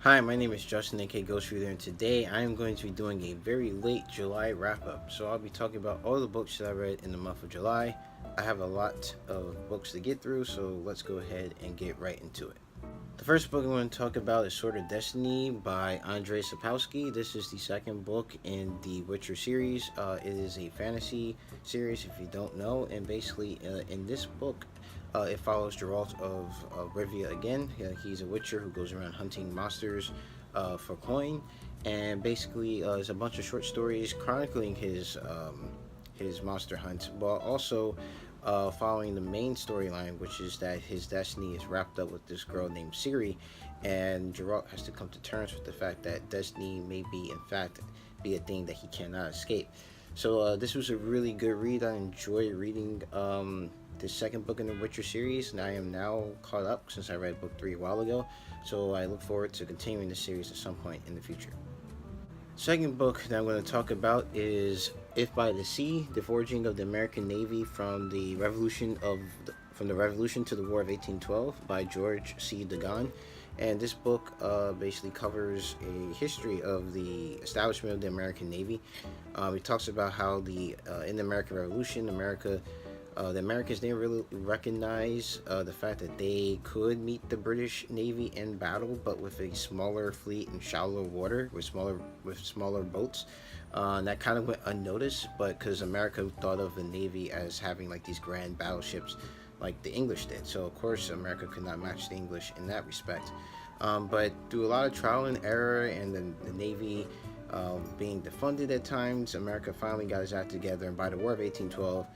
Hi, my name is Justin, aka Ghost Reader, and today I am going to be doing a very late July wrap up. So I'll be talking about all the books that I read in the month of July. I have a lot of books to get through, so let's go ahead and get right into it. The first book I'm going to talk about is Sword of Destiny by Andrzej Sapkowski. This is the second book in the Witcher series. It is a fantasy series, if you don't know, and basically in this book, it follows Geralt of Rivia again. He's a Witcher who goes around hunting monsters for coin, and basically it's a bunch of short stories chronicling his monster hunt, while also following the main storyline, which is that his destiny is wrapped up with this girl named Ciri, and Geralt has to come to terms with the fact that destiny may be, in fact, be a thing that he cannot escape. So this was a really good read. I enjoyed reading the second book in the Witcher series, and I am now caught up since I read book 3 a while ago. So I look forward to continuing the series at some point in the future. Second book that I'm going to talk about is If by the Sea: The Forging of the American Navy from the Revolution to the War of 1812 by George C. Dagan. And this book basically covers a history of the establishment of the American Navy. It talks about how in the American Revolution, the Americans didn't really recognize the fact that they could meet the British Navy in battle, but with a smaller fleet in shallower water, with smaller boats. And that kind of went unnoticed, but because America thought of the Navy as having like these grand battleships, like the English did. So of course America could not match the English in that respect. But through a lot of trial and error, and the Navy being defunded at times, America finally got its act together, and by the War of 1812,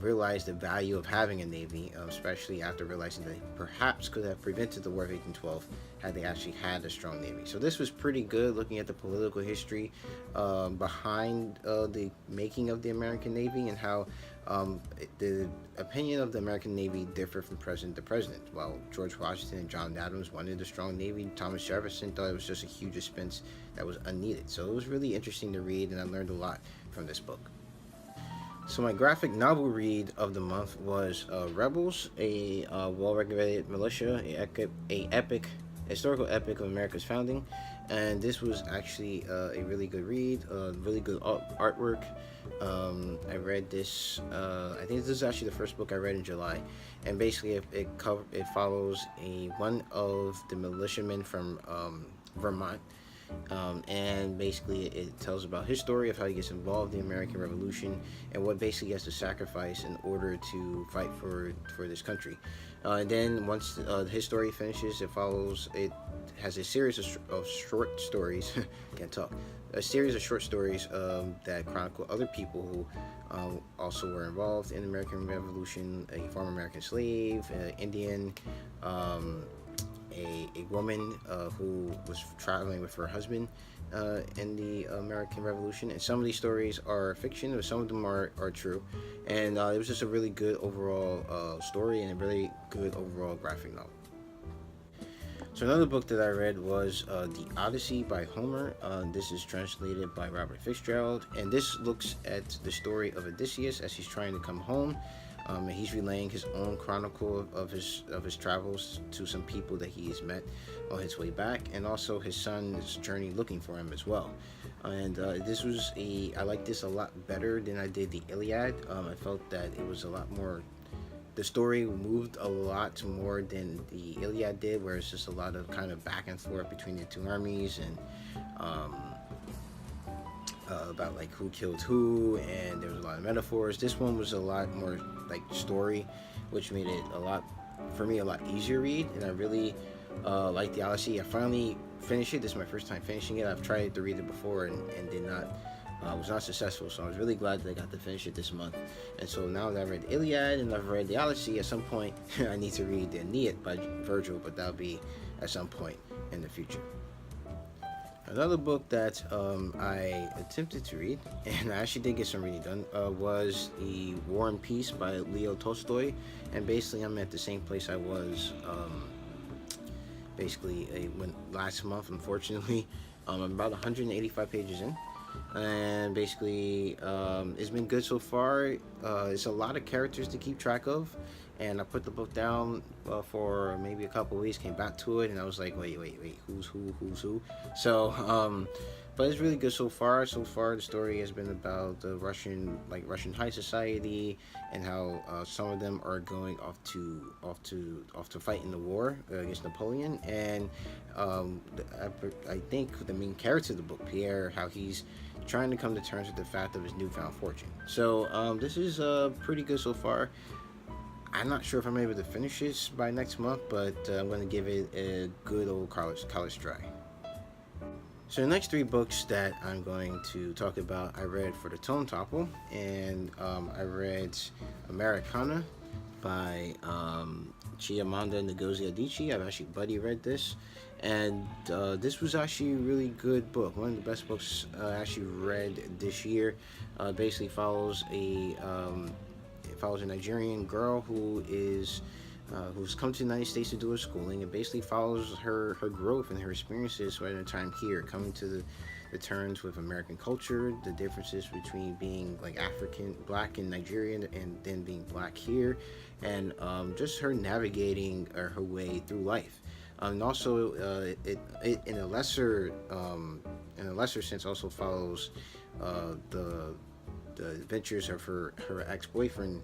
realized the value of having a navy, especially after realizing they perhaps could have prevented the War of 1812 had they actually had a strong navy. So this was pretty good, looking at the political history behind the making of the American Navy, and how the opinion of the American Navy differed from president to president. While George Washington and John Adams wanted a strong navy, Thomas Jefferson thought it was just a huge expense that was unneeded. So it was really interesting to read, and I learned a lot from this book. So my graphic novel read of the month was Rebels, a well-regulated militia, a epic, historical epic of America's founding, and this was actually a really good read, really good artwork. I read this. I think this is actually the first book I read in July, and basically it follows one of the militiamen from Vermont. And basically it tells about his story of how he gets involved in the American Revolution, and what basically he has to sacrifice in order to fight for this country. And then once his story finishes, it has a series of short stories can't talk a series of short stories that chronicle other people who also were involved in the American Revolution: a former American slave, Indian, a woman who was traveling with her husband in the American Revolution. And some of these stories are fiction, but some of them are true. And it was just a really good overall story, and a really good overall graphic novel. So another book that I read was The Odyssey by Homer. This is translated by Robert Fitzgerald, and this looks at the story of Odysseus as he's trying to come home. And he's relaying his own chronicle of his travels to some people that he has met on his way back, and also his son's journey looking for him as well. And I like this a lot better than I did the Iliad. I felt that it was a lot more. The story moved a lot more than the Iliad did, where it's just a lot of kind of back and forth between the two armies, and about like who killed who, and there was a lot of metaphors. This one was a lot more like story, which made it a lot easier read, and I really liked the Odyssey. I finally finished it. This is my first time finishing it. I've tried to read it before and did not. Was not successful, so I was really glad that I got to finish it this month. And so now that I've read the Iliad and I've read the Odyssey, at some point I need to read the Aeneid by Virgil, but that'll be at some point in the future. Another book that I attempted to read, and I actually did get some reading done, was The War and Peace by Leo Tolstoy. And basically I'm at the same place I was last month, unfortunately. I'm about 185 pages in, and basically it's been good so far. It's a lot of characters to keep track of, and I put the book down for maybe a couple of weeks. Came back to it, and I was like, wait, who's who? So, but it's really good so far. So far, the story has been about the Russian high society, and how some of them are going off to fight in the war against Napoleon. And I think the main character of the book, Pierre, how he's trying to come to terms with the fact of his newfound fortune. So this is pretty good so far. I'm not sure if I'm able to finish this by next month, but I'm going to give it a good old college try. So the next three books that I'm going to talk about, I read for the Tone Topple, and I read Americanah by Chimamanda Ngozi Adichie. I've actually buddy read this, and this was actually a really good book. One of the best books I actually read this year. Basically follows a Nigerian girl who's come to the United States to do her schooling, and basically follows her growth and her experiences right in her time here, coming to the terms with American culture, the differences between being like African, black in Nigeria, and then being black here, and just her navigating her way through life. And also, it in a lesser sense also follows the adventures of her ex-boyfriend,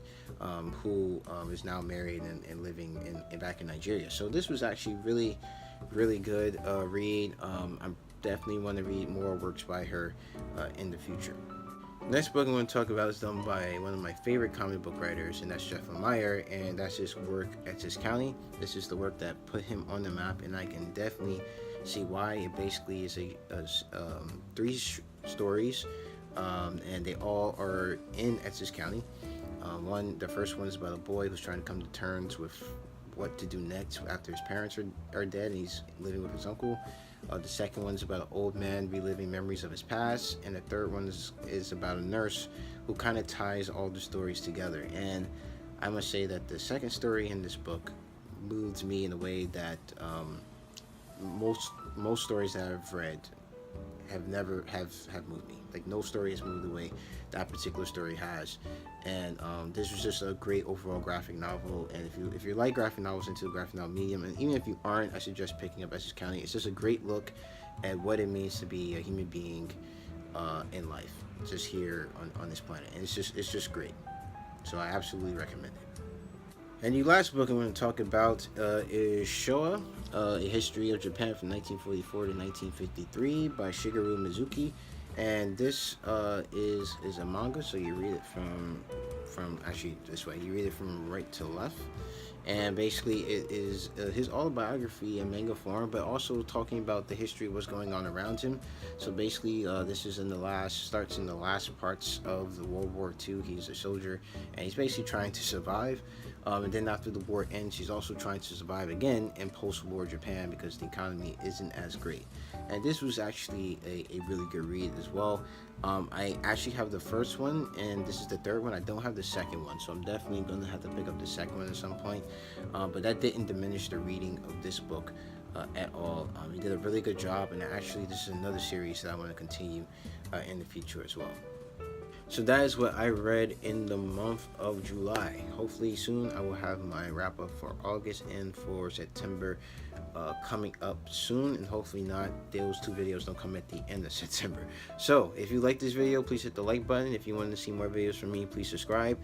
who is now married and living back in Nigeria. So this was actually really good read. I definitely want to read more works by her in the future. Next book I'm going to talk about is done by one of my favorite comic book writers, and that's Jeff Lemire, and that's his work, Essex County. This is the work that put him on the map, and I can definitely see why. It basically is three stories, and they all are in Essex County. The first one is about a boy who's trying to come to terms with what to do next after his parents are dead and he's living with his uncle. The second one is about an old man reliving memories of his past, and the third one is about a nurse who kind of ties all the stories together. And I must say that the second story in this book moves me in a way that most stories that I've read have never have moved me. Like, no story has moved the way that particular story has. And this was just a great overall graphic novel. And if you like graphic novels, into the graphic novel medium, and even if you aren't, I suggest picking up Essex County. It's just a great look at what it means to be a human being in life, just here on this planet. And it's just great. So I absolutely recommend it. And the last book I'm going to talk about is Showa, A History of Japan from 1944 to 1953 by Shigeru Mizuki. And this is a manga, so you read it from actually this way. You read it from right to left. And basically it is his autobiography in manga form, but also talking about the history of what's going on around him. So basically this is starts in the last parts of the World War II. He's a soldier, and he's basically trying to survive. And then after the war ends, he's also trying to survive again in post-war Japan because the economy isn't as great. And this was actually a really good read as well. I actually have the first one, and this is the third one. I don't have the second one, so I'm definitely going to have to pick up the second one at some point. But that didn't diminish the reading of this book at all. He did a really good job, and actually this is another series that I want to continue in the future as well. So that is what I read in the month of July. Hopefully soon I will have my wrap up for August and for September coming up soon, and hopefully not, those two videos don't come at the end of September. So if you like this video, please hit the like button. If you want to see more videos from me, please subscribe.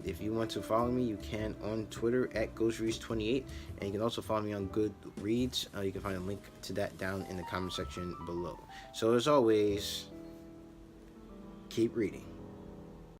If you want to follow me, you can on Twitter at GhostReads28, and you can also follow me on Goodreads. You can find a link to that down in the comment section below. So as always, keep reading.